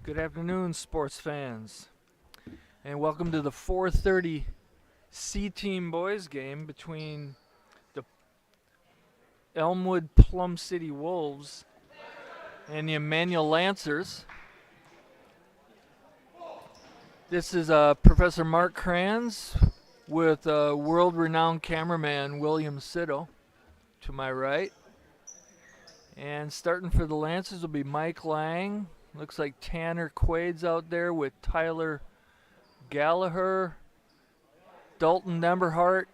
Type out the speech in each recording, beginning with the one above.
Good afternoon, sports fans, and welcome to the 4:30 C-Team boys game between the Elmwood-Plum City Wolves and the Immanuel Lancers. This is Professor Mark Kranz with world-renowned cameraman William Sitto to my right. And starting for the Lancers will be Mike Lang. Looks like Tanner Quaid's out there with Tyler Gallagher, Dalton Nemberhart,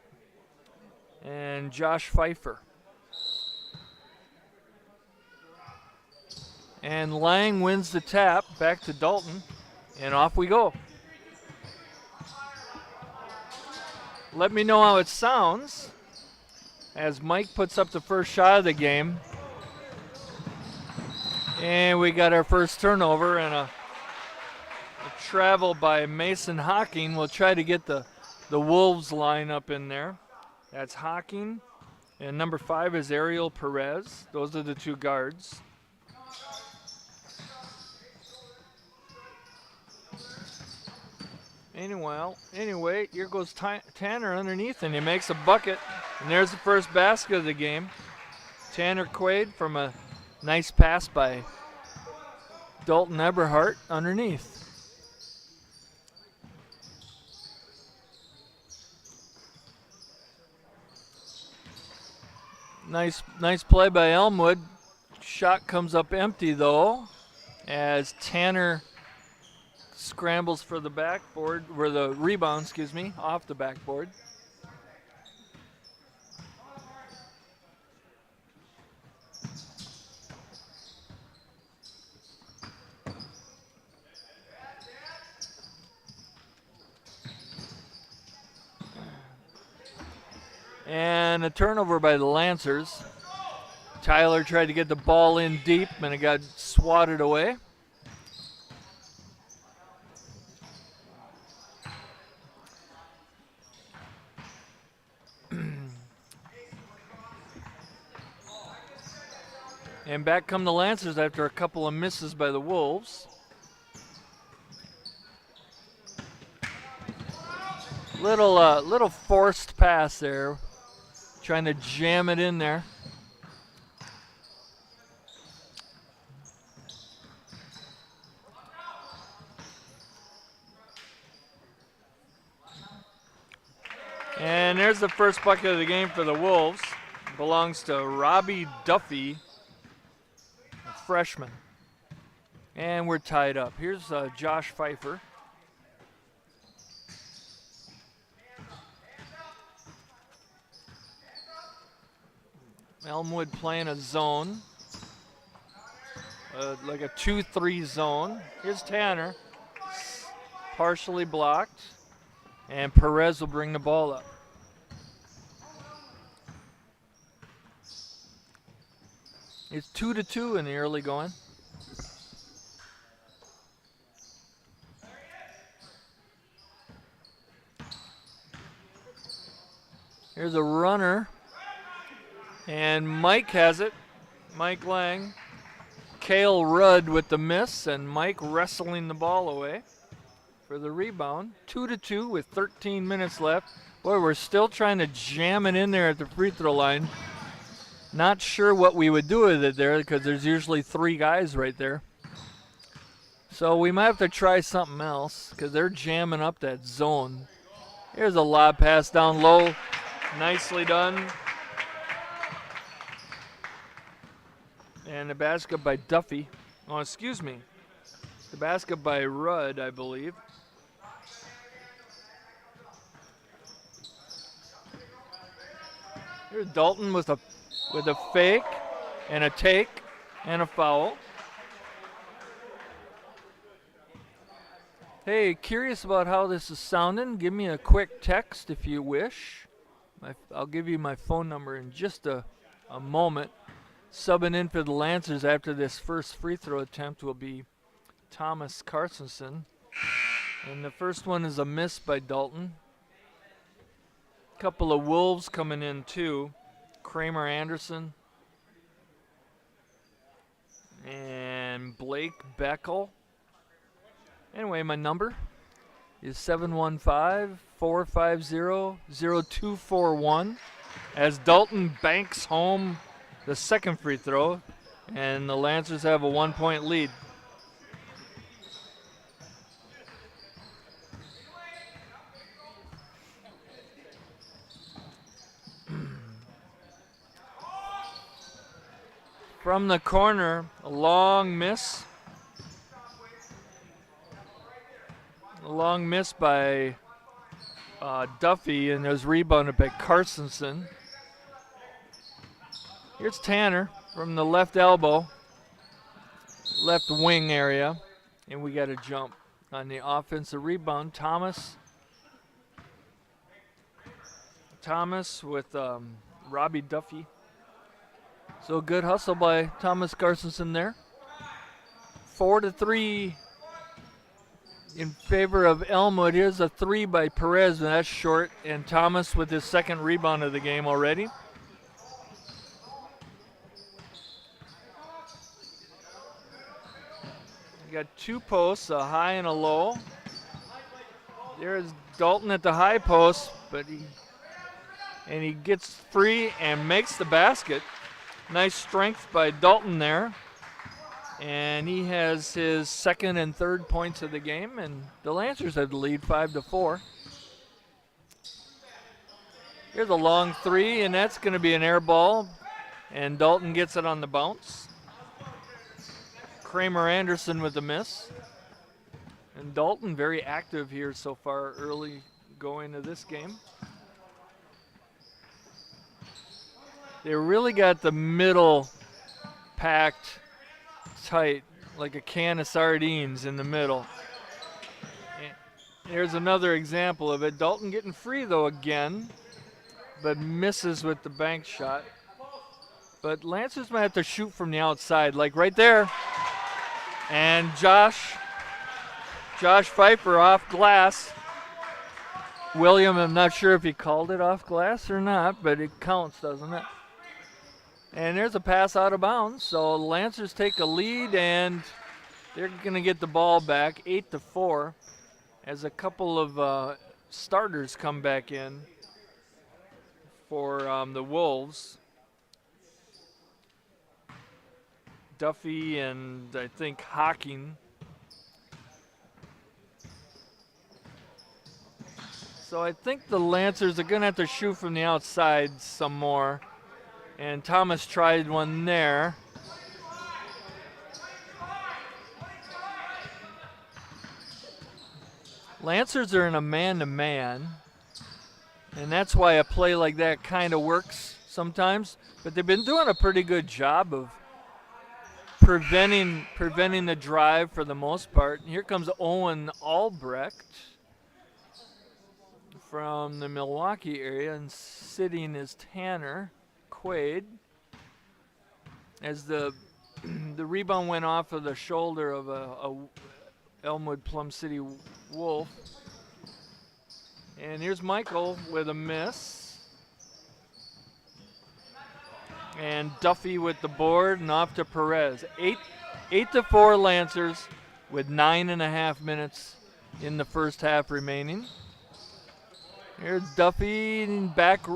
and Josh Pfeiffer. And Lang wins the tap, back to Dalton, and off we go. Let me know how it sounds as Mike puts up the first shot of the game. And we got our first turnover and a travel by Mason Hocking. We'll try to get the Wolves line up in there. That's Hocking. And number 5 is Ariel Perez. Those are the two guards. Anyway, here goes Tanner underneath, and he makes a bucket. And there's the first basket of the game. Tanner Quaid from a nice pass by Dalton Eberhardt underneath. Nice play by Elmwood. Shot comes up empty though, as Tanner scrambles for the backboard, or the rebound, off the backboard. And a turnover by the Lancers. Tyler tried to get the ball in deep, and it got swatted away. And back come the Lancers after a couple of misses by the Wolves. Little forced pass there, trying to jam it in there. And there's the first bucket of the game for the Wolves. Belongs to Robbie Duffy, a freshman. And we're tied up. Here's Josh Pfeiffer. Elmwood playing a zone, like a 2-3 zone. Here's Tanner, partially blocked, and Perez will bring the ball up. It's 2-2 in the early going. Here's a runner. And Mike has it. Mike Lang. Cale Rudd with the miss, and Mike wrestling the ball away for the rebound. 2-2 with 13 minutes left. Boy, we're still trying to jam it in there at the free throw line. Not sure what we would do with it there because there's usually 3 guys right there. So we might have to try something else because they're jamming up that zone. Here's a lob pass down low. Nicely done. And the basket by Duffy. Oh, excuse me. The basket by Rudd, I believe. Here's Dalton with a fake and a take and a foul. Hey, curious about how this is sounding? Give me a quick text if you wish. I'll give you my phone number in just a moment. Subbing in for the Lancers after this first free throw attempt will be Thomas Carstensen. And the first one is a miss by Dalton. Couple of Wolves coming in too. Kramer Anderson and Blake Beckel. Anyway, my number is 715-450-0241 as Dalton banks home the second free throw, and the Lancers have a 1-point lead. From the corner, a long miss. A long miss by Duffy, and it was rebounded by Carstensen. Here's Tanner from the left elbow, left wing area, and we got a jump on the offensive rebound. Thomas with Robbie Duffy. So good hustle by Thomas Carstensen there. 4-3 in favor of Elmwood. Here's a 3 by Perez, and that's short. And Thomas with his second rebound of the game already. You got two posts, a high and a low. There's Dalton at the high post, but he gets free and makes the basket. Nice strength by Dalton there. And he has his second and third points of the game, and the Lancers have the lead 5-4. Here's a long 3, and that's going to be an air ball, and Dalton gets it on the bounce. Kramer Anderson with the miss. And Dalton very active here so far early going to this game. They really got the middle packed tight, like a can of sardines in the middle. And here's another example of it. Dalton getting free though again, but misses with the bank shot. But Lancers might have to shoot from the outside, like right there. And Josh Pfeiffer off glass. William, I'm not sure if he called it off glass or not, but it counts, doesn't it? And there's a pass out of bounds. So the Lancers take a lead, and they're going to get the ball back 8-4 as a couple of starters come back in for the Wolves. Duffy and I think Hocking. So I think the Lancers are going to have to shoot from the outside some more. And Thomas tried one there. Lancers are in a man-to-man, and that's why a play like that kind of works sometimes. But they've been doing a pretty good job of preventing the drive for the most part. And here comes Owen Albrecht from the Milwaukee area, and sitting is Tanner Quaid, as the rebound went off of the shoulder of a Elmwood-Plum City Wolf. And here's Michael with a miss. And Duffy with the board, and off to Perez. 8-4 Lancers with 9.5 minutes in the first half remaining. Here's Duffy back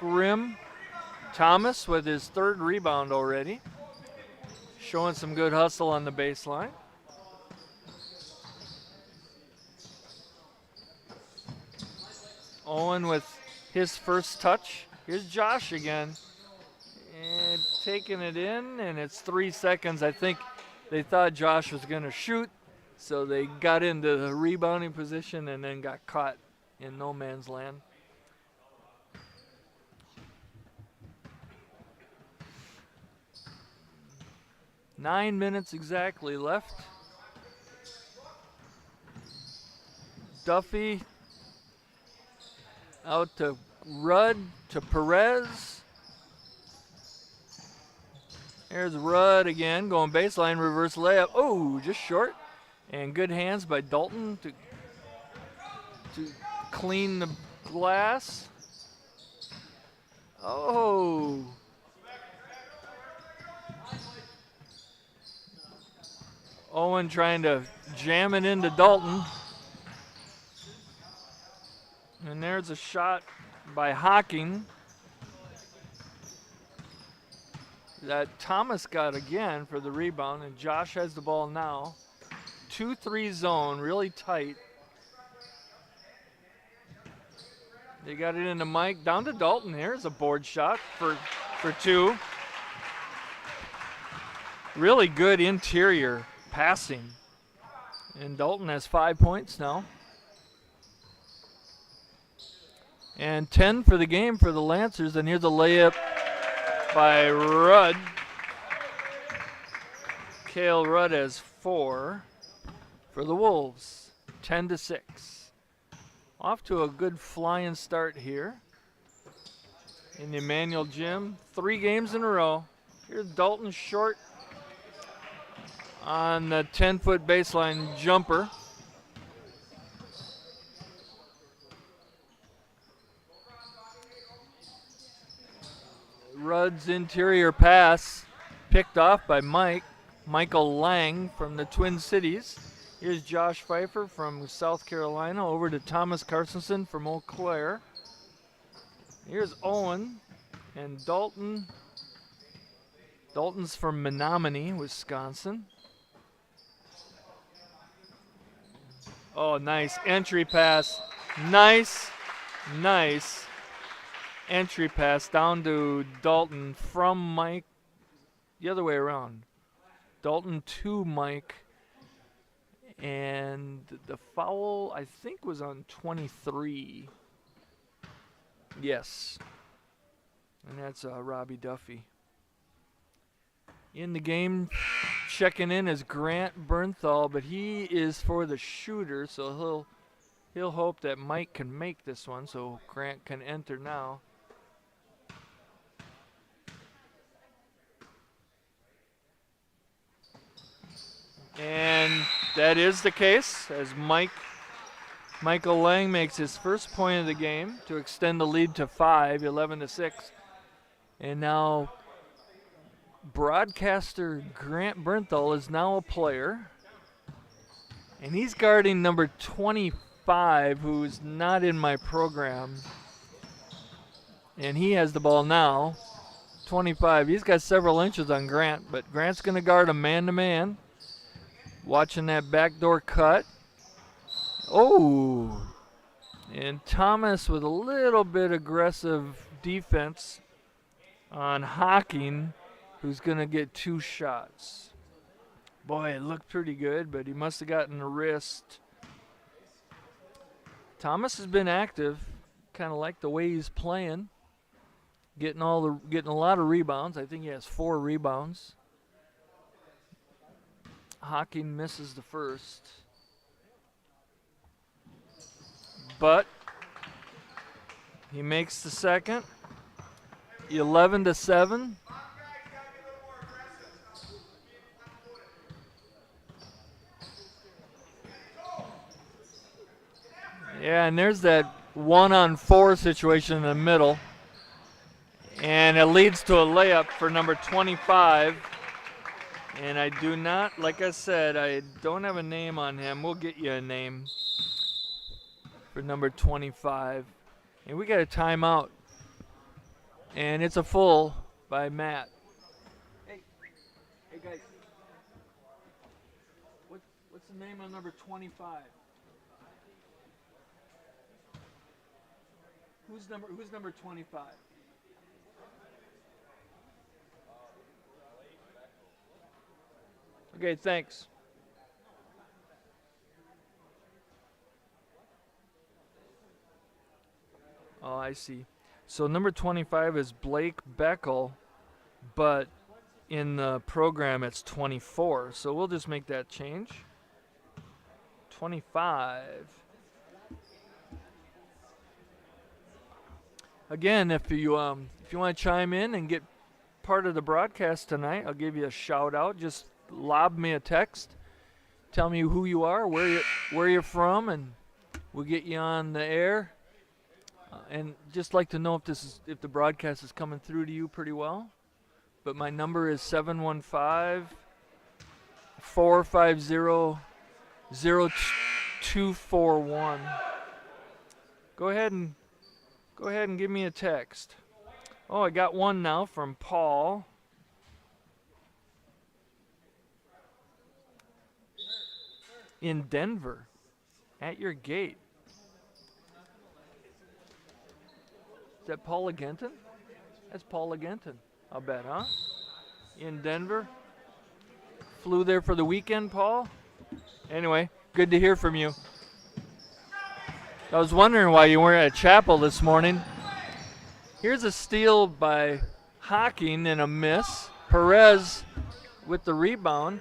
rim. Thomas with his third rebound already. Showing some good hustle on the baseline. Owen with his first touch. Here's Josh again. And taking it in, and it's 3 seconds. I think they thought Josh was going to shoot, so they got into the rebounding position and then got caught in no man's land. 9 minutes exactly left. Duffy out to Rudd to Perez. There's Rudd again, going baseline, reverse layup. Oh, just short. And good hands by Dalton to clean the glass. Oh. Owen trying to jam it into Dalton. And there's a shot by Hocking that Thomas got again for the rebound, and Josh has the ball now. 2-3 zone, really tight. They got it into Mike, down to Dalton. Here's a board shot for two. Really good interior passing. And Dalton has 5 points now. And 10 for the game for the Lancers. And here's a layup by Rudd. Cale Rudd has 4 for the Wolves. 10-6. Off to a good flying start here in the Immanuel gym. 3 games in a row. Here's Dalton short on the 10-foot baseline jumper. Rudd's interior pass picked off by Michael Lang from the Twin Cities. Here's Josh Pfeiffer from South Carolina over to Thomas Carstensen from Eau Claire. Here's Owen and Dalton. Dalton's from Menominee, Wisconsin. Oh, nice entry pass. Nice entry pass down to Dalton from Mike. The other way around. Dalton to Mike. And the foul, I think, was on 23. Yes. And that's Robbie Duffy. In the game, checking in is Grant Bernthal, but he is for the shooter, so he'll hope that Mike can make this one, so Grant can enter now. And that is the case, as Michael Lang makes his first point of the game to extend the lead to 5, 11-6. And now broadcaster Grant Bernthal is now a player. And he's guarding number 25, who's not in my program. And he has the ball now. 25. He's got several inches on Grant, but Grant's going to guard him man-to-man. Watching that backdoor cut. Oh! And Thomas with a little bit aggressive defense on Hocking, who's going to get 2 shots. Boy, it looked pretty good, but he must have gotten a wrist. Thomas has been active. Kind of like the way he's playing. Getting a lot of rebounds. I think he has 4 rebounds. Hocking misses the first. But he makes the second. 11-7. Yeah, and there's that 1-on-4 situation in the middle. And it leads to a layup for number 25. And I do not, like I said, I don't have a name on him. We'll get you a name for number 25. And we got a timeout. And it's a full by Matt. Hey guys. What's the name on number 25? Who's number 25? Okay, thanks. Oh, I see. So number 25 is Blake Beckel, but in the program it's 24. So we'll just make that change. 25. Again, if you want to chime in and get part of the broadcast tonight, I'll give you a shout out. Just lob me a text. Tell me who you are, where you're from, and we'll get you on the air. And just like to know if the broadcast is coming through to you pretty well. But my number is 715 450-0241. Go ahead and give me a text. Oh, I got one now from Paul. In Denver, at your gate. Is that Paul Agenton? That's Paul Agenton, I'll bet, huh? In Denver. Flew there for the weekend, Paul? Anyway, good to hear from you. I was wondering why you weren't at chapel this morning. Here's a steal by Hocking and a miss. Perez with the rebound.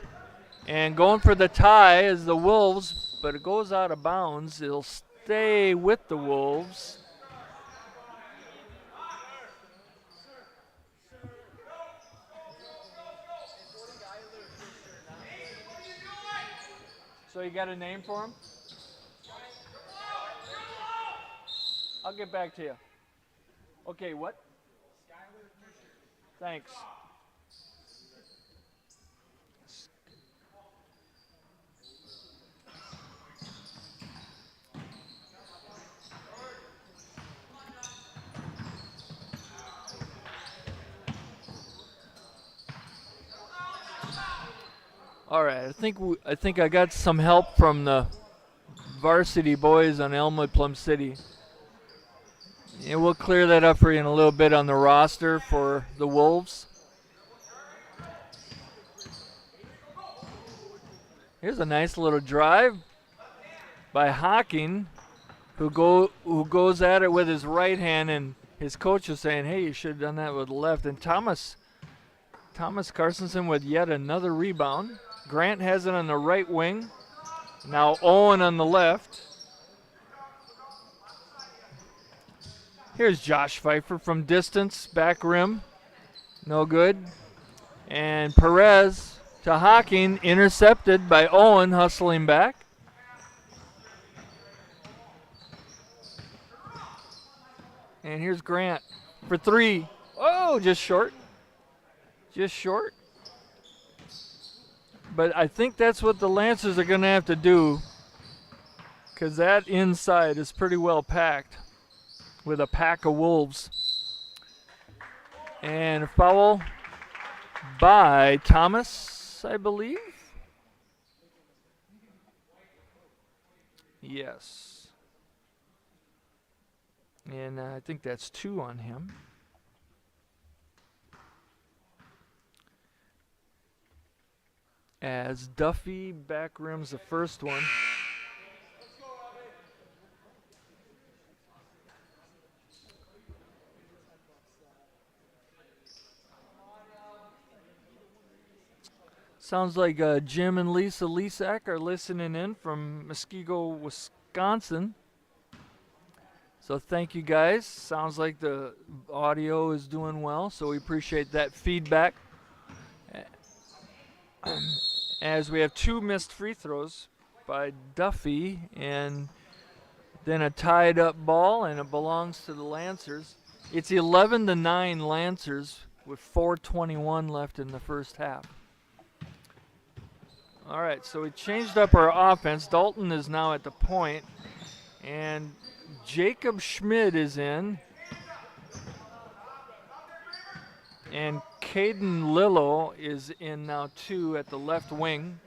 And going for the tie is the Wolves, but it goes out of bounds. It'll stay with the Wolves. So you got a name for him? I'll get back to you. Okay, what? Thanks. All right, I think I got some help from the varsity boys on Elmwood-Plum City. Yeah, we'll clear that up for you in a little bit on the roster for the Wolves. Here's a nice little drive by Hocking, who goes at it with his right hand, and his coach is saying, hey, you should have done that with the left. And Thomas Carstensen with yet another rebound. Grant has it on the right wing. Now Owen on the left. Here's Josh Pfeiffer from distance, back rim. No good. And Perez to Hocking, intercepted by Owen, hustling back. And here's Grant for three. Oh, just short. Just short. But I think that's what the Lancers are going to have to do, because that inside is pretty well packed with a pack of Wolves. And a foul by Thomas, I believe. Yes. And I think that's 2 on him. As Duffy back rims the first one. Sounds like Jim and Lisa Lisak are listening in from Muskego, Wisconsin. So thank you guys. Sounds like the audio is doing well, so we appreciate that feedback. As we have 2 missed free throws by Duffy, and then a tied up ball, and it belongs to the Lancers. It's 11-9 Lancers with 4:21 left in the first half. All right, so we changed up our offense. Dalton is now at the point, and Jacob Schmid is in. And Caden Lillo is in now too at the left wing.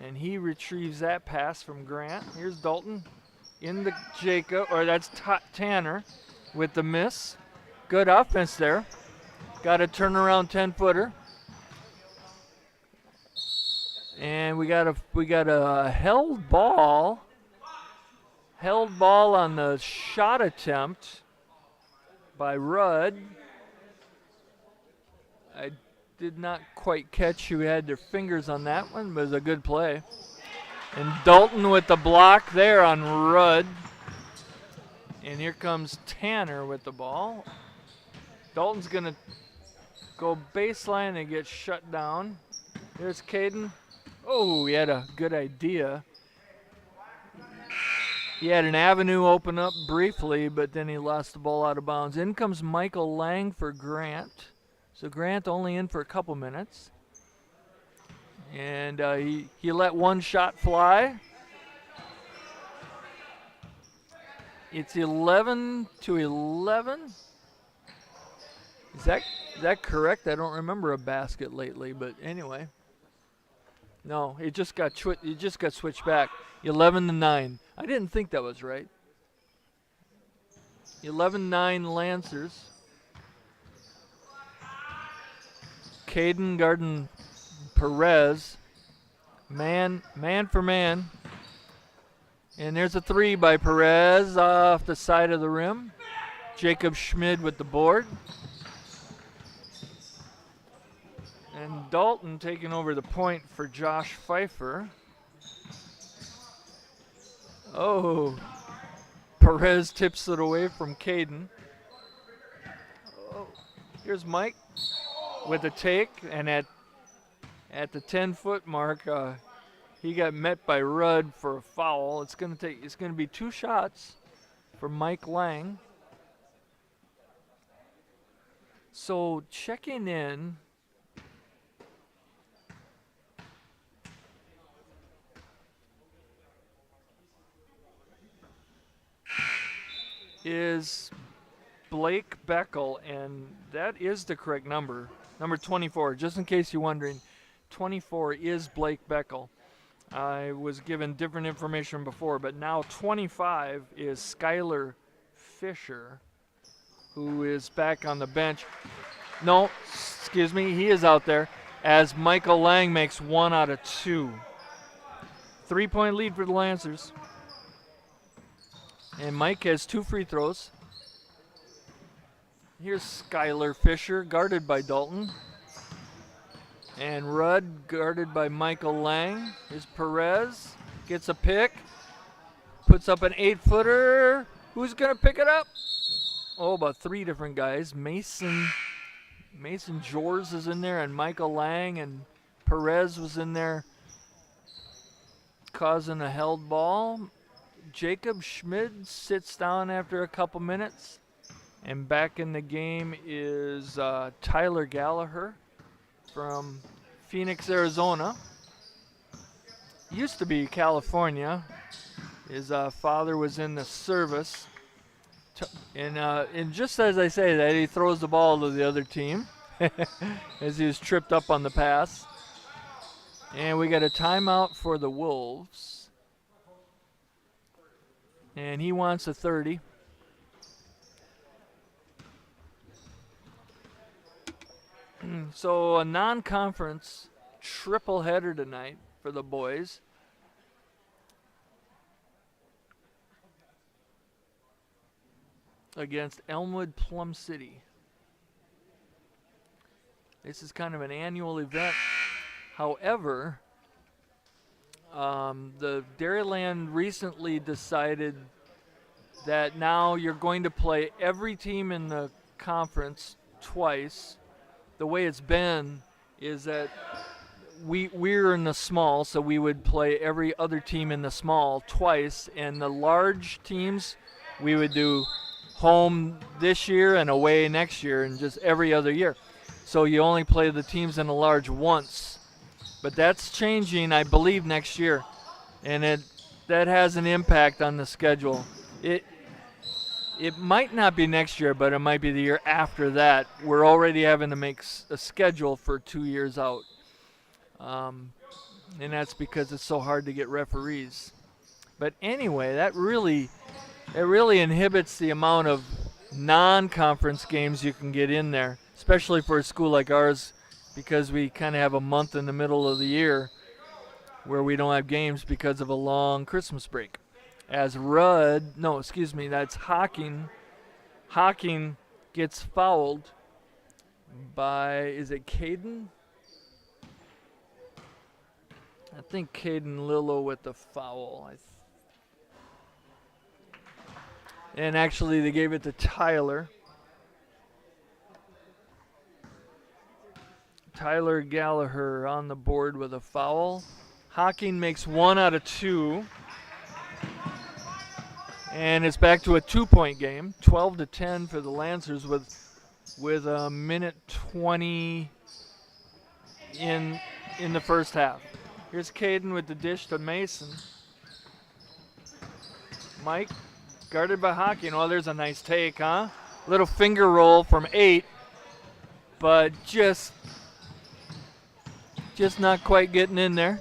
And he retrieves that pass from Grant. Here's Dalton in the Jacob, or that's Tanner with the miss. Good offense there. Got a turnaround 10-footer. And we got a held ball on the shot attempt by Rudd. I did not quite catch who had their fingers on that one, but it was a good play. And Dalton with the block there on Rudd. And here comes Tanner with the ball. Dalton's going to go baseline and get shut down. There's Caden. Oh, he had a good idea. He had an avenue open up briefly, but then he lost the ball out of bounds. In comes Michael Lang for Grant. So Grant only in for a couple minutes. And he let one shot fly. It's 11-11. Is that correct? I don't remember a basket lately, but anyway. No, it just got switched back. 11-9. I didn't think that was right. 11-9 Lancers. Caden guarding Perez. Man for man. And there's a three by Perez off the side of the rim. Jacob Schmid with the board. And Dalton taking over the point for Josh Pfeiffer. Oh, Perez tips it away from Caden. Oh, here's Mike with a take, and at the 10-foot mark, he got met by Rudd for a foul. It's going to be 2 shots for Mike Lang. So checking in is Blake Beckel, and that is the correct number 24, just in case you're wondering. 24 is Blake Beckel. I was given different information before, but now 25 is Skylar Fisher, who is back on the bench. No, excuse me, he is out there as Michael Lang makes 1 out of 2. 3-point lead for the Lancers. And Mike has 2 free throws. Here's Skylar Fisher, guarded by Dalton. And Rudd, guarded by Michael Lang. Here's Perez, gets a pick. Puts up an 8-footer. Who's going to pick it up? Oh, about 3 different guys. Mason Jors is in there, and Michael Lang, and Perez was in there causing a held ball. Jacob Schmid sits down after a couple minutes. And back in the game is Tyler Gallagher from Phoenix, Arizona. Used to be California. His father was in the service. And just as I say that, he throws the ball to the other team as he was tripped up on the pass. And we got a timeout for the Wolves. And he wants a 30. So a non-conference triple header tonight for the boys. Against Elmwood-Plum City. This is kind of an annual event. However, the Dairyland recently decided that now you're going to play every team in the conference twice. The way it's been is that we're in the small, so we would play every other team in the small twice, and the large teams we would do home this year and away next year, and just every other year. So you only play the teams in the large once. But that's changing, I believe, next year, and that has an impact on the schedule. It might not be next year, but it might be the year after that. We're already having to make a schedule for 2 years out. And that's because it's so hard to get referees. But anyway, that really inhibits the amount of non-conference games you can get in there, especially for a school like ours, because we kind of have a month in the middle of the year where we don't have games because of a long Christmas break. As that's Hocking. Hocking gets fouled by, is it Caden? I think Caden Lillo with the foul. And actually they gave it to Tyler. Tyler Gallagher on the board with a foul. Hocking makes 1 out of 2. And it's back to a 2-point game, 12-10 for the Lancers with a minute 20 in in the first half. Here's Caden with the dish to Mason. Mike guarded by Hocking. Oh, there's a nice take, huh? Little finger roll from 8, but just not quite getting in there.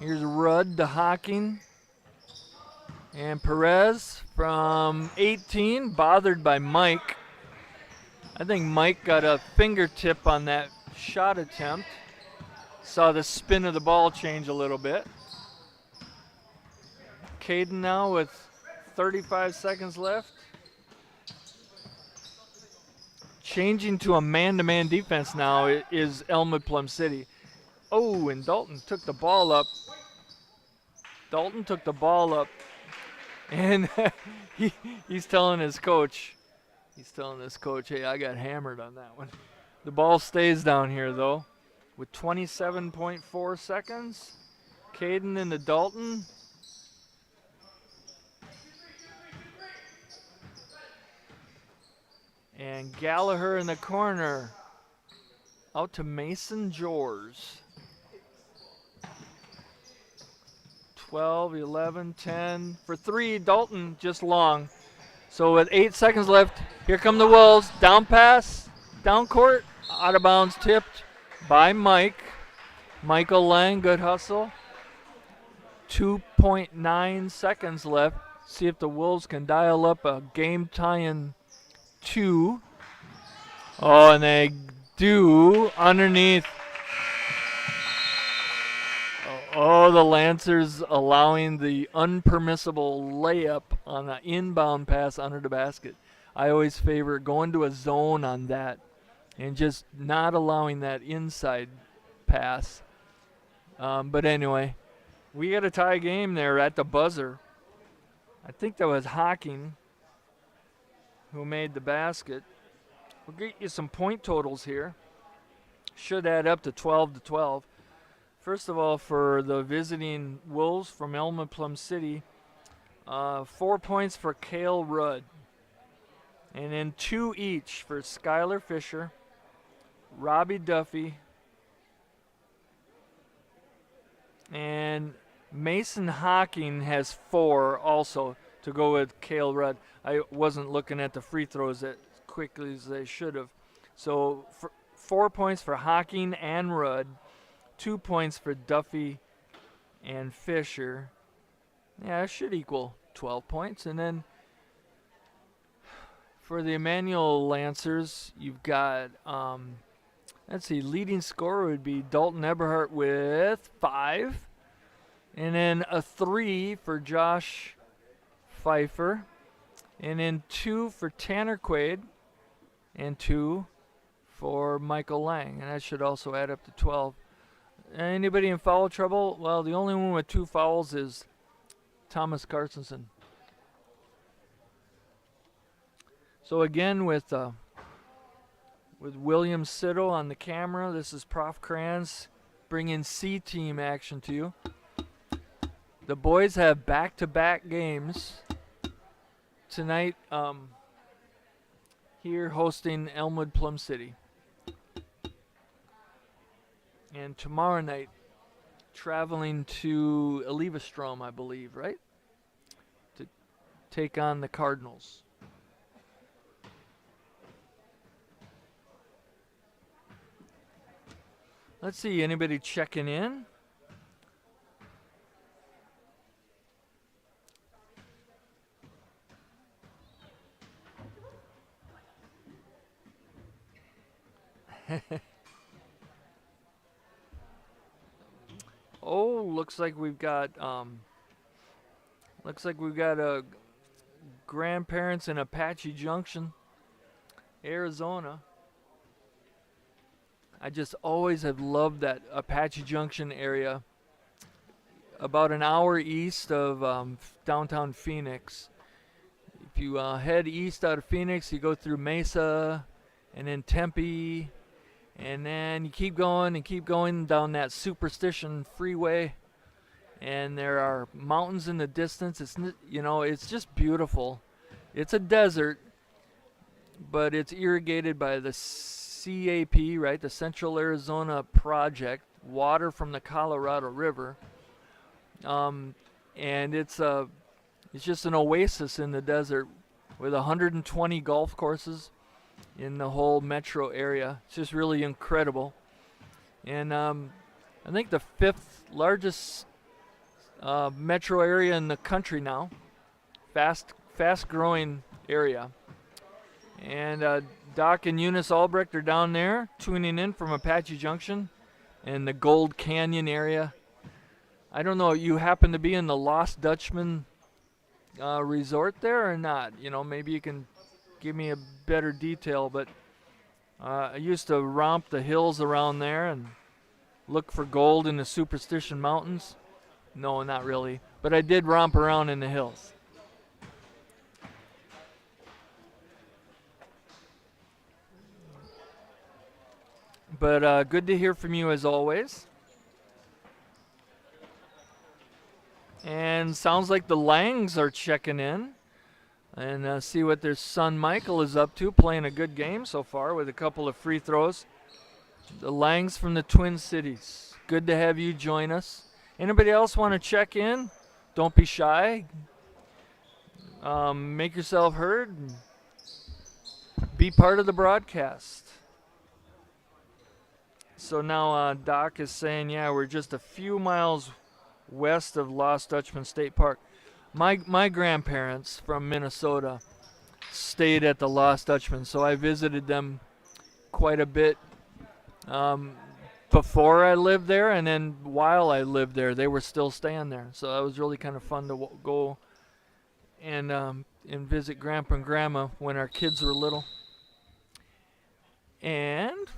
Here's Rudd to Hocking. And Perez from 18, bothered by Mike. I think Mike got a fingertip on that shot attempt. Saw the spin of the ball change a little bit. Caden now with 35 seconds left. Changing to a man-to-man defense now is Elmwood-Plum City. Oh, and Dalton took the ball up. And he's telling his coach, hey, I got hammered on that one. The ball stays down here, though, with 27.4 seconds. Caden into Dalton. And Gallagher in the corner. Out to Mason Jors. 12, 11, 10. For 3, Dalton just long. So with 8 seconds left, here come the Wolves. Down pass, down court, out of bounds, tipped by Mike. Michael Lang, good hustle. 2.9 seconds left. See if the Wolves can dial up a game-tying 2. Oh, and they do underneath. Oh, the Lancers allowing the unpermissible layup on an inbound pass under the basket. I always favor going to a zone on that and just not allowing that inside pass. But anyway, we got a tie game there at the buzzer. I think that was Hocking who made the basket. We'll get you some point totals here. Should add up to 12-12. First of all, for the visiting Wolves from Elmwood-Plum City, 4 points for Cale Rudd. And then 2 each for Skylar Fisher, Robbie Duffy, and Mason Hocking has 4 also to go with Cale Rudd. I wasn't looking at the free throws as quickly as they should have. So 4 points for Hocking and Rudd. 2 points for Duffy and Fisher. Yeah, it should equal 12 points. And then for the Immanuel Lancers, you've got, let's see, leading scorer would be Dalton Eberhardt with 5. And then a 3 for Josh Pfeiffer. And then 2 for Tanner Quaid. And 2 for Michael Lang. And that should also add up to 12. Anybody in foul trouble? Well, the only one with 2 fouls is Thomas Carstensen. So again, with William Sitto on the camera, this is Prof. Kranz bringing C-team action to you. The boys have back-to-back games tonight here hosting Elmwood-Plum City. And tomorrow night, traveling to Elevestrom, I believe, right? To take on the Cardinals. Let's see, anybody checking in? Oh, looks like we've got grandparents in Apache Junction, Arizona. I just always have loved that Apache Junction area. About an hour east of downtown Phoenix. If you head east out of Phoenix, you go through Mesa and then Tempe. And then you keep going down that Superstition Freeway, and there are mountains in the distance. It's just beautiful. It's a desert, but it's irrigated by the CAP, right, the Central Arizona Project, water from the Colorado River. And it's just an oasis in the desert with 120 golf courses in the whole metro area. It's just really incredible. And I think the 5th largest metro area in the country now. Fast growing area. And Doc and Eunice Albrecht are down there tuning in from Apache Junction and the Gold Canyon area. I don't know, you happen to be in the Lost Dutchman resort there or not? You know, maybe you can give me a better detail, but I used to romp the hills around there and look for gold in the Superstition Mountains. No, not really, but I did romp around in the hills. But good to hear from you as always. And sounds like the Langs are checking in and see what their son Michael is up to, playing a good game so far with a couple of free throws. The Langs from the Twin Cities. Good to have you join us. Anybody else want to check in? Don't be shy. Make yourself heard. Be part of the broadcast. So now Doc is saying, yeah, we're just a few miles west of Lost Dutchman State Park. My grandparents from Minnesota stayed at the Lost Dutchman, so I visited them quite a bit before I lived there, and then while I lived there, they were still staying there. So that was really kind of fun to go and visit Grandpa and Grandma when our kids were little. And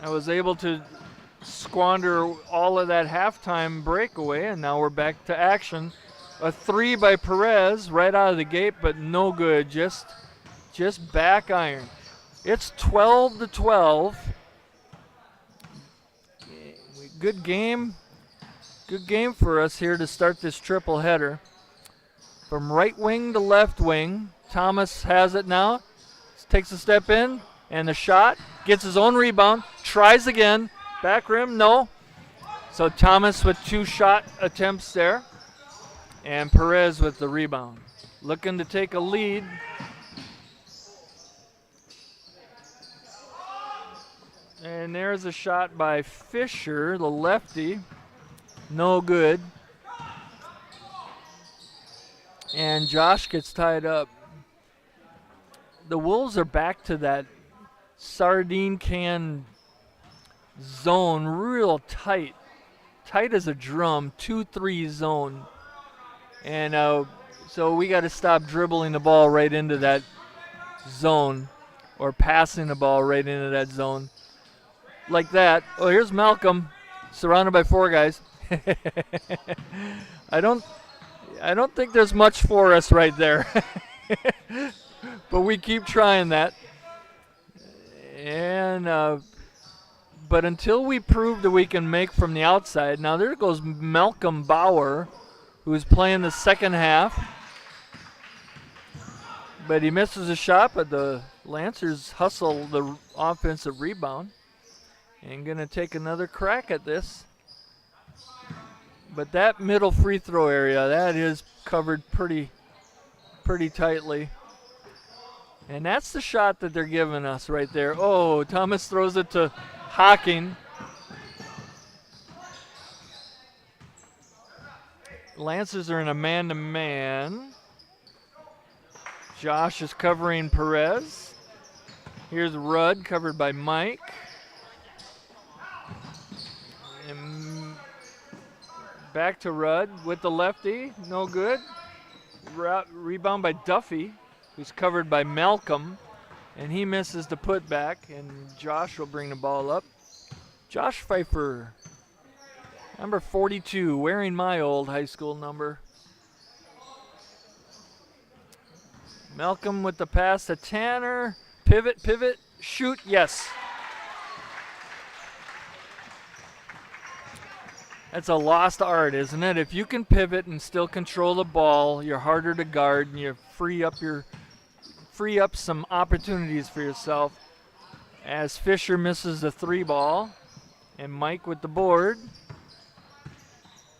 I was able to squander all of that halftime breakaway, and now we're back to action. A 3 by Perez right out of the gate, but no good. Just back iron. It's 12-12. Good game. Good game for us here to start this triple header. From right wing to left wing, Thomas has it now. Takes a step in, and the shot. Gets his own rebound. Tries again. Back rim, no. So Thomas with 2 shot attempts there. And Perez with the rebound. Looking to take a lead. And there's a shot by Fisher, the lefty. No good. And Josh gets tied up. The Wolves are back to that sardine can zone, real tight as a drum, 2-3 zone. And so we got to stop dribbling the ball right into that zone or passing the ball right into that zone like that. Oh, here's Malcolm surrounded by 4 guys. I don't think there's much for us right there. But we keep trying that. And but until we prove that we can make from the outside, now there goes Malcolm Bauer, who's playing the second half. But he misses a shot, but the Lancers hustle the offensive rebound. And going to take another crack at this. But that middle free throw area, that is covered pretty tightly. And that's the shot that they're giving us right there. Oh, Thomas throws it to Hocking. Lancers are in a man-to-man. Josh is covering Perez. Here's Rudd covered by Mike. And back to Rudd with the lefty. No good. Rebound by Duffy, who's covered by Malcolm. And he misses the putback, and Josh will bring the ball up. Josh Pfeiffer, number 42, wearing my old high school number. Malcolm with the pass to Tanner. Pivot, shoot, yes. That's a lost art, isn't it? If you can pivot and still control the ball, you're harder to guard and you free up free up some opportunities for yourself as Fisher misses the 3 ball. And Mike with the board.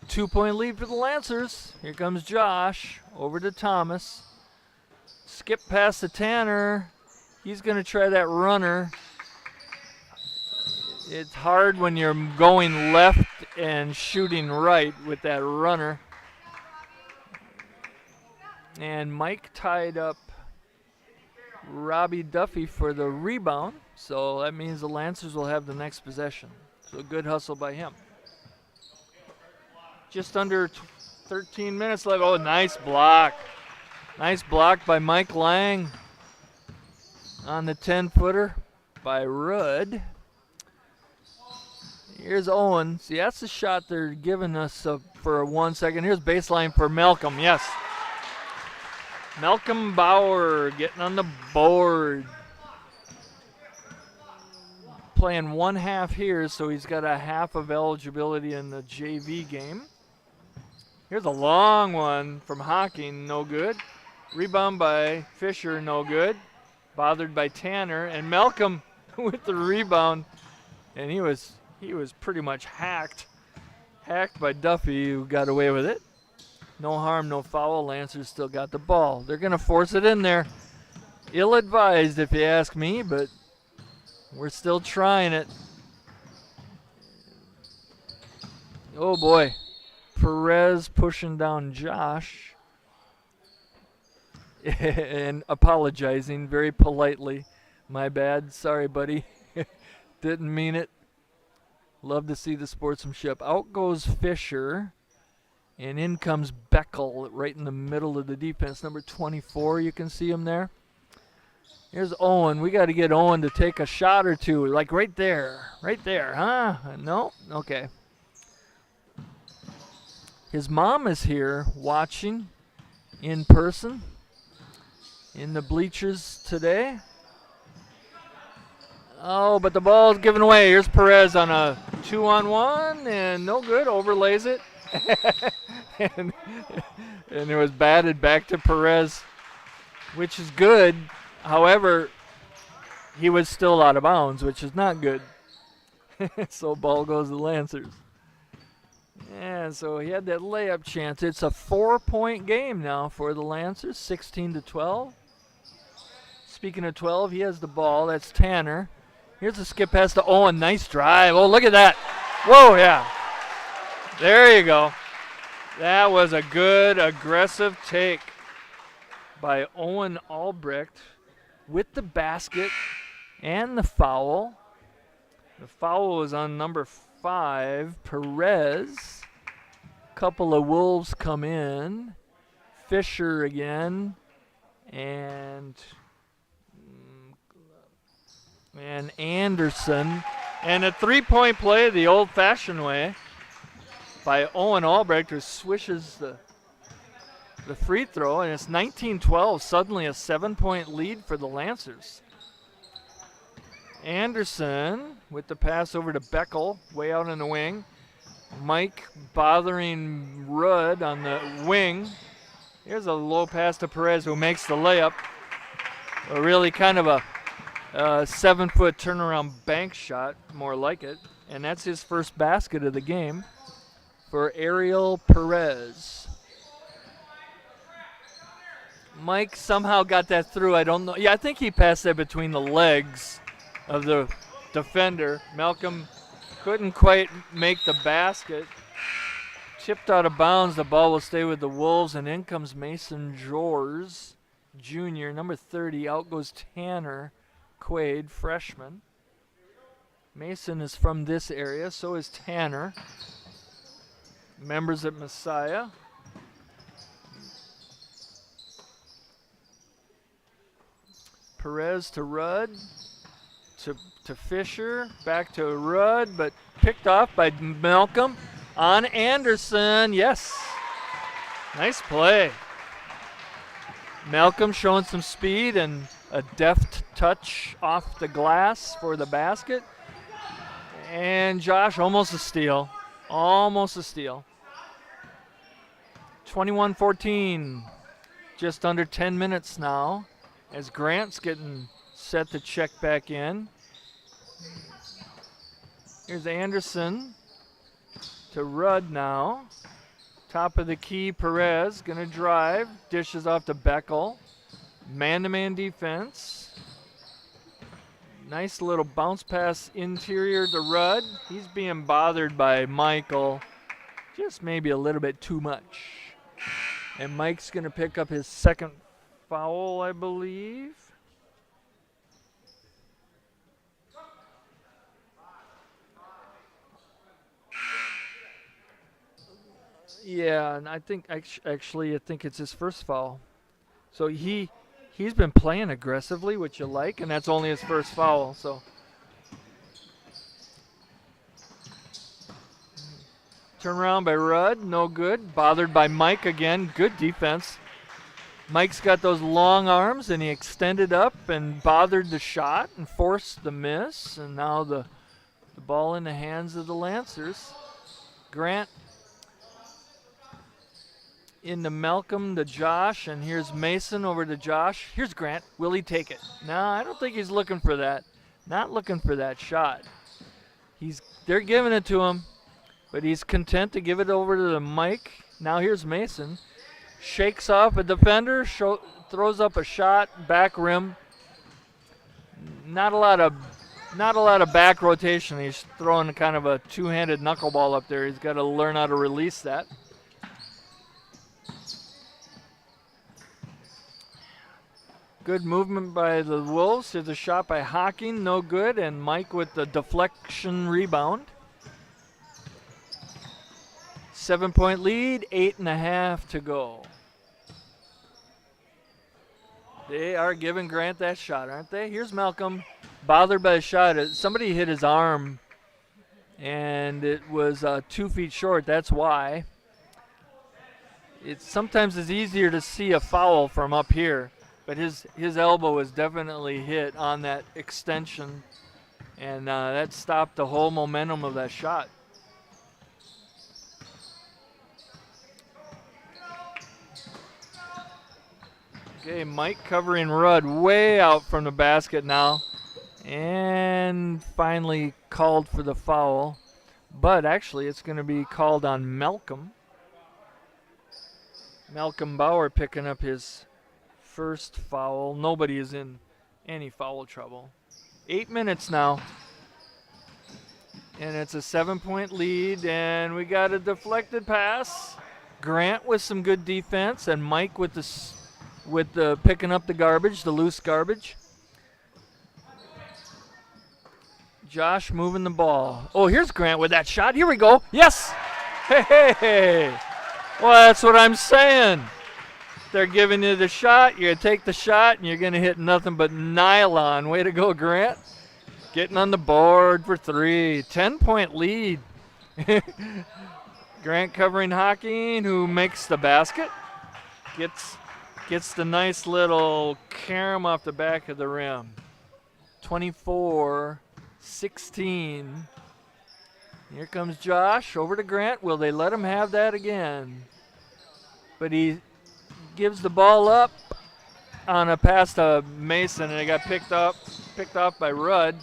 2-point lead for the Lancers. Here comes Josh over to Thomas. Skip past to Tanner. He's going to try that runner. It's hard when you're going left and shooting right with that runner. And Mike tied up Robbie Duffy for the rebound. So that means the Lancers will have the next possession. So a good hustle by him. Just under 13 minutes left. Oh, nice block. Nice block by Mike Lang on the 10-footer by Rudd. Here's Owen. See, that's the shot they're giving us for 1 second. Here's baseline for Malcolm. Yes. Malcolm Bauer getting on the board. Playing 1 half here, so he's got a half of eligibility in the JV game. Here's a long one from Hocking, no good. Rebound by Fisher, no good. Bothered by Tanner, and Malcolm with the rebound, and he was pretty much hacked by Duffy, who got away with it. No harm, no foul. Lancers still got the ball. They're going to force it in there. Ill-advised, if you ask me, but we're still trying it. Oh, boy. Perez pushing down Josh and apologizing very politely. My bad. Sorry, buddy. Didn't mean it. Love to see the sportsmanship. Out goes Fisher, and in comes Beckel right in the middle of the defense. Number 24, you can see him there. Here's Owen. We got to get Owen to take a shot or two, like right there, huh? No? Okay. His mom is here watching in person in the bleachers today. Oh, but the ball's given away. Here's Perez on a 2-on-1, and no good. Overlays it. and it was batted back to Perez, which is good. However, he was still out of bounds, which is not good. So ball goes to the Lancers. And so he had that layup chance. It's a 4-point game now for the Lancers, 16-12. Speaking of 12, he has the ball. That's Tanner. Here's a skip pass to Owen. Nice drive. Oh, look at that. Whoa, yeah. There you go. That was a good, aggressive take by Owen Albrecht with the basket and the foul. The foul was on number 5, Perez. Couple of Wolves come in. Fisher again. And Anderson. And a 3-point play the old-fashioned way by Owen Albrecht, who swishes the free throw, and it's 19-12, suddenly a 7-point lead for the Lancers. Anderson with the pass over to Beckel, way out in the wing. Mike bothering Rudd on the wing. Here's a low pass to Perez, who makes the layup. Really kind of a 7-foot turnaround bank shot, more like it. And that's his first basket of the game for Ariel Perez. Mike somehow got that through. I don't know. Yeah, I think he passed that between the legs of the defender. Malcolm couldn't quite make the basket. Chipped out of bounds. The ball will stay with the Wolves, and in comes Mason Jors, Jr., number 30. Out goes Tanner Quaid, freshman. Mason is from this area, so is Tanner. Members at Messiah. Perez to Rudd, to Fisher, back to Rudd, but picked off by Malcolm on Anderson. Yes, nice play. Malcolm showing some speed and a deft touch off the glass for the basket. And Josh, almost a steal. Almost a steal. 21-14, just under 10 minutes now as Grant's getting set to check back in. Here's Anderson to Rudd now. Top of the key, Perez gonna drive, dishes off to Beckel. Man-to-man defense. Nice little bounce pass interior to Rudd. He's being bothered by Michael, just maybe a little bit too much. And Mike's gonna pick up his second foul, I believe. Yeah, and I think actually I think it's his first foul. So he's been playing aggressively, which you like, and that's only his first foul. So turn around by Rudd, no good. Bothered by Mike again, good defense. Mike's got those long arms, and he extended up and bothered the shot and forced the miss. And now the ball in the hands of the Lancers. Grant into Malcolm to Josh, and here's Mason over to Josh. Here's Grant. Will he take it? No, I don't think he's looking for that. Not looking for that shot. They're giving it to him, but he's content to give it over to the Mike. Now here's Mason. Shakes off a defender, throws up a shot, back rim. Not a lot of back rotation. He's throwing kind of a two-handed knuckleball up there. He's got to learn how to release that. Good movement by the Wolves. Here's a shot by Hocking, no good, and Mike with the deflection rebound. 7-point lead, 8.5 to go. They are giving Grant that shot, aren't they? Here's Malcolm, bothered by the shot. Somebody hit his arm, and it was 2 feet short. That's why. Sometimes it's easier to see a foul from up here. But his elbow was definitely hit on that extension, and that stopped the whole momentum of that shot. Okay, Mike covering Rudd way out from the basket now, and finally called for the foul. But actually, it's going to be called on Malcolm. Malcolm Bauer picking up his first foul. Nobody is in any foul trouble. 8 minutes now. And it's a 7-point lead, and we got a deflected pass. Grant with some good defense, and Mike with the picking up the garbage, the loose garbage. Josh moving the ball. Oh, here's Grant with that shot. Here we go. Yes! Hey! Well, that's what I'm saying. They're giving you the shot, you're going to take the shot, and you're going to hit nothing but nylon. Way to go, Grant. Getting on the board for 3. 10-point lead. Grant covering Hocking, who makes the basket. Gets the nice little carom off the back of the rim. 24-16. Here comes Josh over to Grant. Will they let him have that again? But he gives the ball up on a pass to Mason, and it got picked off by Rudd,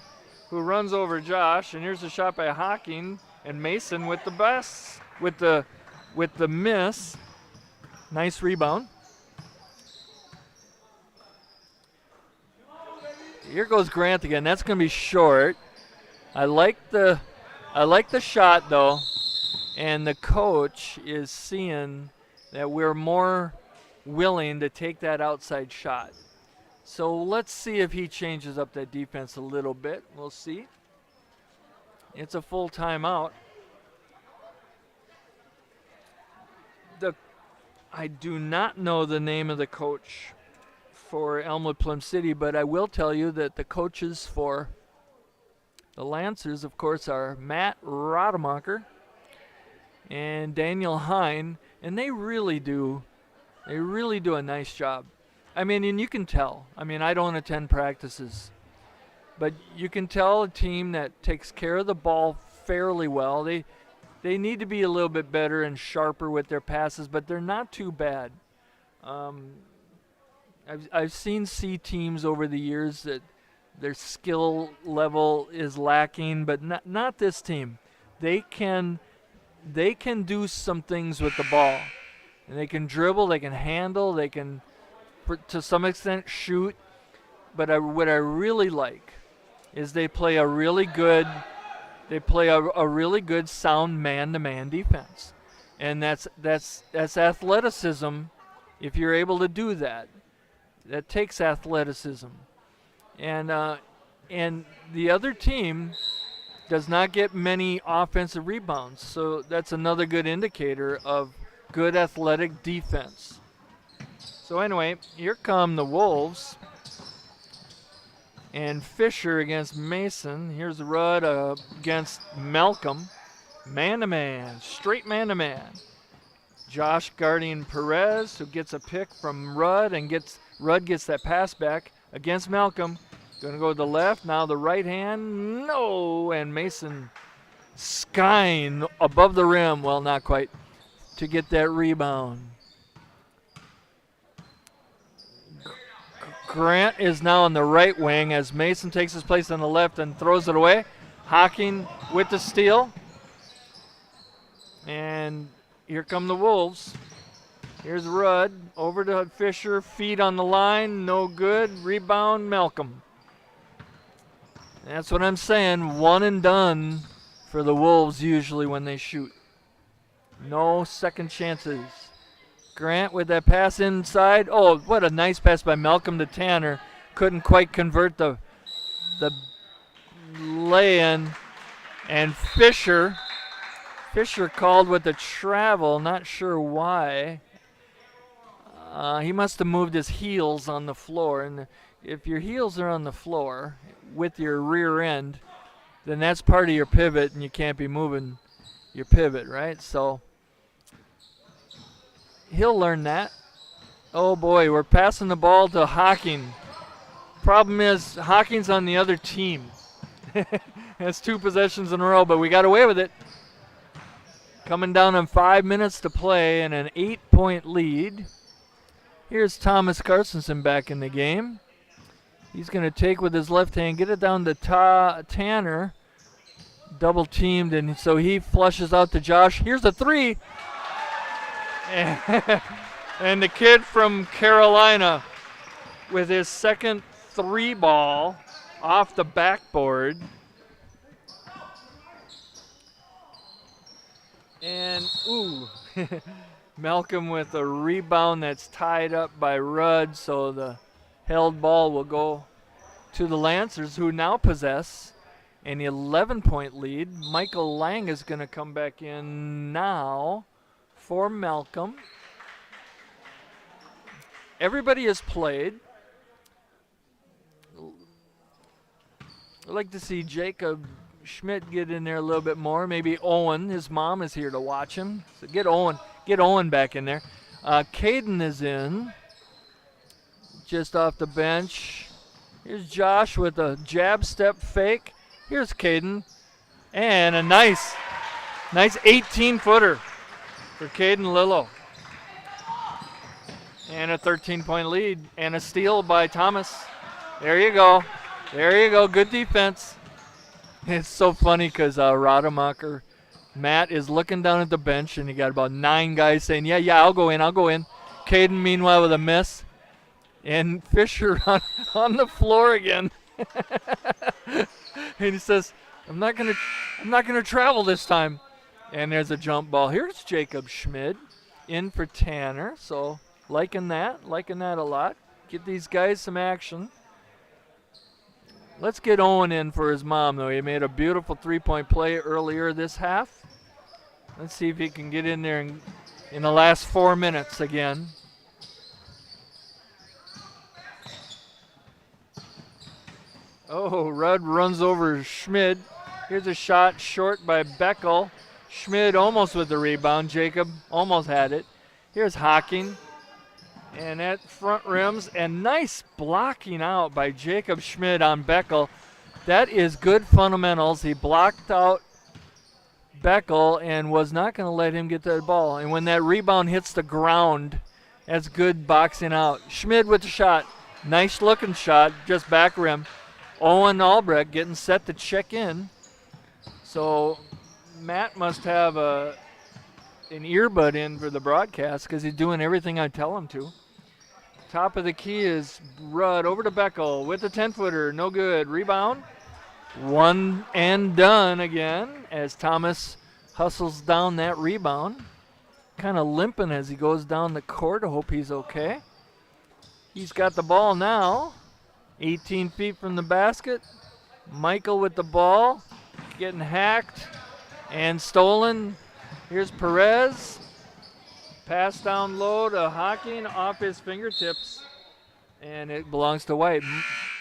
who runs over Josh. And here's a shot by Hocking, and Mason with the miss. Nice rebound. Here goes Grant again. That's going to be short. I like the shot though, and the coach is seeing that we're more willing to take that outside shot. So let's see if he changes up that defense a little bit. We'll see. It's a full timeout. I do not know the name of the coach for Elmwood-Plum City, but I will tell you that the coaches for the Lancers, of course, are Matt Rademacher and Daniel Hine, and they really do a nice job. I mean, and you can tell. I mean, I don't attend practices, but you can tell a team that takes care of the ball fairly well. They need to be a little bit better and sharper with their passes, but they're not too bad. I've seen C teams over the years that their skill level is lacking, but not this team. They can do some things with the ball, and they can dribble, they can handle, they can to some extent shoot. But what I really like is they play a really good sound man-to-man defense, and that's athleticism. If you're able to do that, that takes athleticism, and the other team does not get many offensive rebounds, so that's another good indicator of good athletic defense. So anyway, here come the Wolves. And Fisher against Mason. Here's Rudd against Malcolm. Man-to-man, straight man-to-man. Josh guarding Perez, who gets a pick from Rudd, and Rudd gets that pass back against Malcolm. Going to go to the left, now the right hand, no, and Mason skying above the rim, well, not quite, to get that rebound. Grant is now on the right wing as Mason takes his place on the left and throws it away. Hocking with the steal. And here come the Wolves. Here's Rudd over to Fisher. Feet on the line. No good. Rebound, Malcolm. That's what I'm saying. One and done for the Wolves usually when they shoot. No second chances. Grant with that pass inside. Oh, what a nice pass by Malcolm to Tanner. Couldn't quite convert the lay-in. And Fisher called with the travel. Not sure why. He must have moved his heels on the floor. And if your heels are on the floor with your rear end, then that's part of your pivot, and you can't be moving your pivot, right? So he'll learn that. Oh boy, we're passing the ball to Hocking. Problem is, Hocking's on the other team. That's 2 possessions in a row, but we got away with it. Coming down on 5 minutes to play and an 8-point lead. Here's Thomas Carstensen back in the game. He's going to take with his left hand, get it down to Tanner. Double teamed, and so he flushes out to Josh. Here's a 3. And the kid from Carolina with his second 3 ball off the backboard. And, Malcolm with a rebound that's tied up by Rudd, so the held ball will go to the Lancers, who now possess an 11-point lead. Michael Lang is going to come back in now for Malcolm. Everybody has played. I'd like to see Jacob Schmidt get in there a little bit more. Maybe Owen, his mom is here to watch him. So get Owen back in there. Caden is in, just off the bench. Here's Josh with a jab step fake. Here's Caden, and a nice 18-footer for Caden Lillo. And a 13-point lead, and a steal by Thomas. There you go. Good defense. It's so funny because Rademacher, Matt, is looking down at the bench, and you got about 9 guys saying, yeah, I'll go in. Caden, meanwhile, with a miss. And Fisher on the floor again. And he says, I'm not gonna travel this time. And there's a jump ball. Here's Jacob Schmidt in for Tanner. So liking that a lot. Get these guys some action. Let's get Owen in for his mom, though. He made a beautiful 3-point play earlier this half. Let's see if he can get in there in the last 4 minutes again. Oh, Rudd runs over Schmid. Here's a shot short by Beckel. Schmid almost with the rebound. Jacob almost had it. Here's Hocking. And that front rims. And nice blocking out by Jacob Schmid on Beckel. That is good fundamentals. He blocked out Beckel and was not going to let him get that ball. And when that rebound hits the ground That's good boxing out. Schmid with the shot. Nice looking shot, just back rim. Owen Albrecht getting set to check in. So Matt must have an earbud in for the broadcast because he's doing everything I tell him to. Top of the key is Rudd over to Beckel with the 10-footer. No good. Rebound. One and done again as Thomas hustles down that rebound. Kind of limping as he goes down the court. I hope he's okay. He's got the ball now. 18 feet from the basket. Michael with the ball. Getting hacked and stolen. Here's Perez. Pass down low to Hawking off his fingertips. And it belongs to White.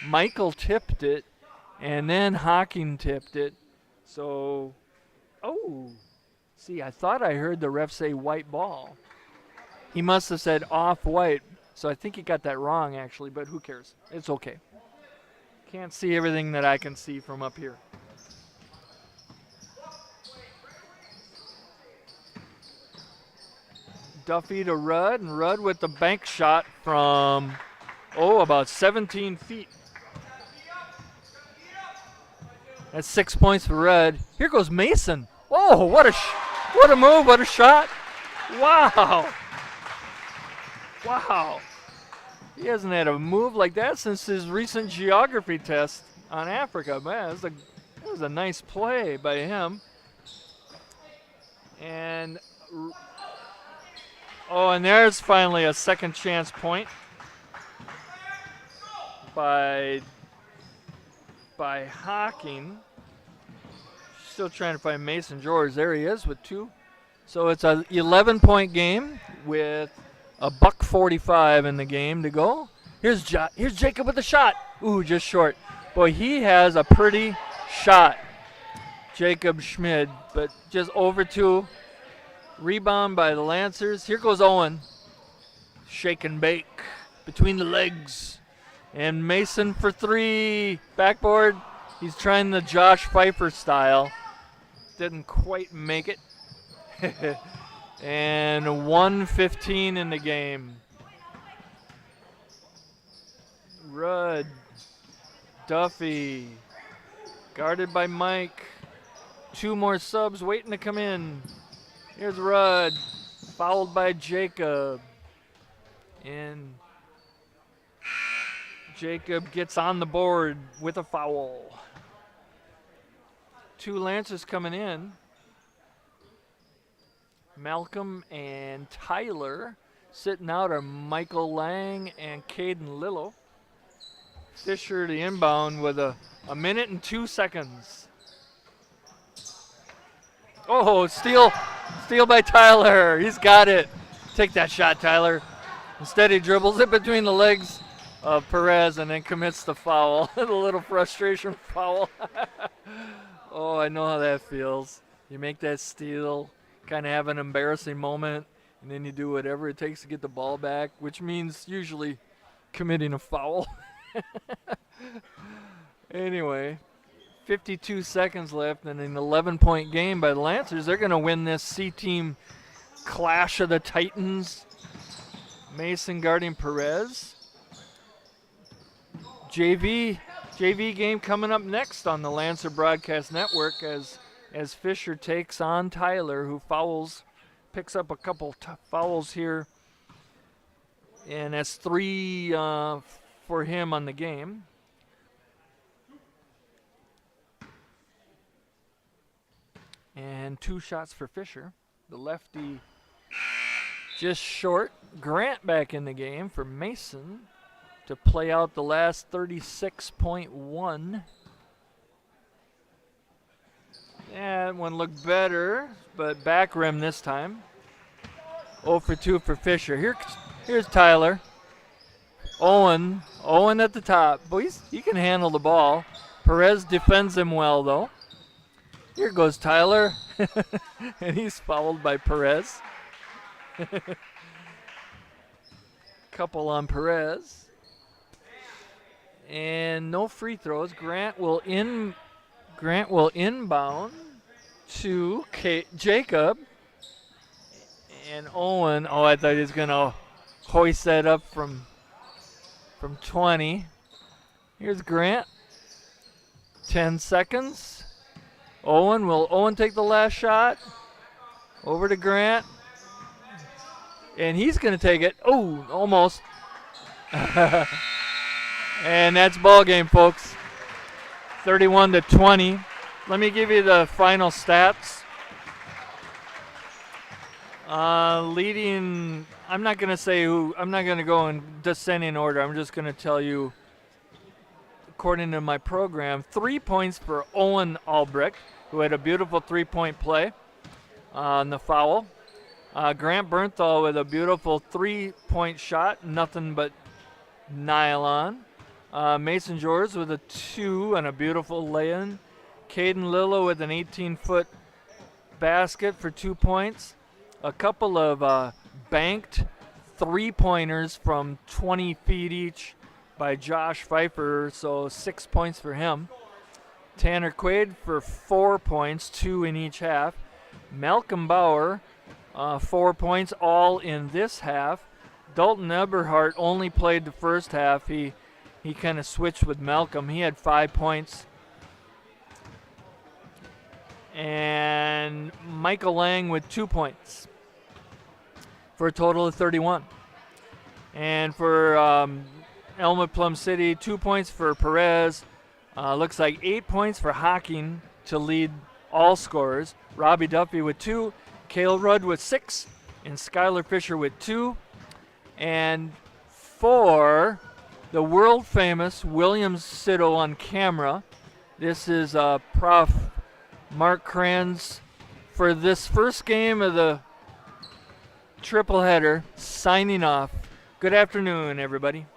Michael tipped it. And then Hawking tipped it. So, see, I thought I heard the ref say white ball. He must have said off-white. So I think he got that wrong, actually, but who cares? It's okay. Can't see everything that I can see from up here. Duffy to Rudd, and Rudd with the bank shot from, about 17 feet. That's 6 points for Rudd. Here goes Mason. Whoa, what a move, what a shot. Wow. Wow. He hasn't had a move like that since his recent geography test on Africa. Man, that was a nice play by him. And there's finally a second chance point by Hawking. Still trying to find Mason George. There he is with 2. So it's a 11-point game with a $1:45 in the game to go. Here's Jacob with the shot. Ooh, just short. Boy, he has a pretty shot, Jacob Schmid, but just over 2. Rebound by the Lancers. Here goes Owen. Shake and bake between the legs. And Mason for 3. Backboard. He's trying the Josh Pfeiffer style. Didn't quite make it. And 1:15 in the game. Rudd. Duffy. Guarded by Mike. 2 more subs waiting to come in. Here's Rudd. Fouled by Jacob. And Jacob gets on the board with a foul. 2 Lancers coming in. Malcolm and Tyler. Sitting out are Michael Lang and Caden Lillo. Fisher the inbound with a minute and 2 seconds. Oh, steal by Tyler. He's got it. Take that shot, Tyler. Instead, he dribbles it between the legs of Perez and then commits the foul. A little frustration foul. Oh, I know how that feels. You make that steal, kind of have an embarrassing moment, and then you do whatever it takes to get the ball back, which means usually committing a foul. Anyway, 52 seconds left and an 11-point game by the Lancers. They're going to win this C-team clash of the Titans. Mason guarding Perez. JV game coming up next on the Lancer Broadcast Network as Fisher takes on Tyler, who picks up a couple fouls here. And that's 3 for him on the game. And 2 shots for Fisher. The lefty just short. Grant back in the game for Mason to play out the last 36.1. Yeah, that one looked better, but back rim this time. 0 for 2 for Fisher. Here's Tyler. Owen at the top. Boy, he can handle the ball. Perez defends him well, though. Here goes Tyler. And he's fouled by Perez. Couple on Perez. And no free throws. Grant will inbound to Jacob. And Owen, I thought he was going to hoist that up from 20. Here's Grant. 10 seconds. Will Owen take the last shot? Over to Grant. And he's going to take it. Oh, almost. And that's ball game, folks. 31-20. Let me give you the final stats. Leading, I'm not going to say who, I'm not going to go in descending order. I'm just going to tell you, according to my program, 3 points for Owen Albrecht, who had a beautiful three-point play on the foul. Grant Bernthal with a beautiful three-point shot, nothing but nylon. Mason George with a 2 and a beautiful lay-in. Caden Lillo with an 18-foot basket for 2 points. A couple of banked three-pointers from 20 feet each by Josh Pfeiffer, so 6 points for him. Tanner Quaid for 4 points, 2 in each half. Malcolm Bauer, 4 points, all in this half. Dalton Eberhardt only played the first half. He kind of switched with Malcolm. He had 5 points. And Michael Lang with 2 points for a total of 31. And for Elmwood-Plum City, 2 points for Perez. Looks like 8 points for Hocking to lead all scorers. Robbie Duffy with 2, Cale Rudd with 6, and Skylar Fisher with 2. And for the world-famous Williams Sitto on camera, this is Prof. Mark Kranz for this first game of the triple header, signing off. Good afternoon, everybody.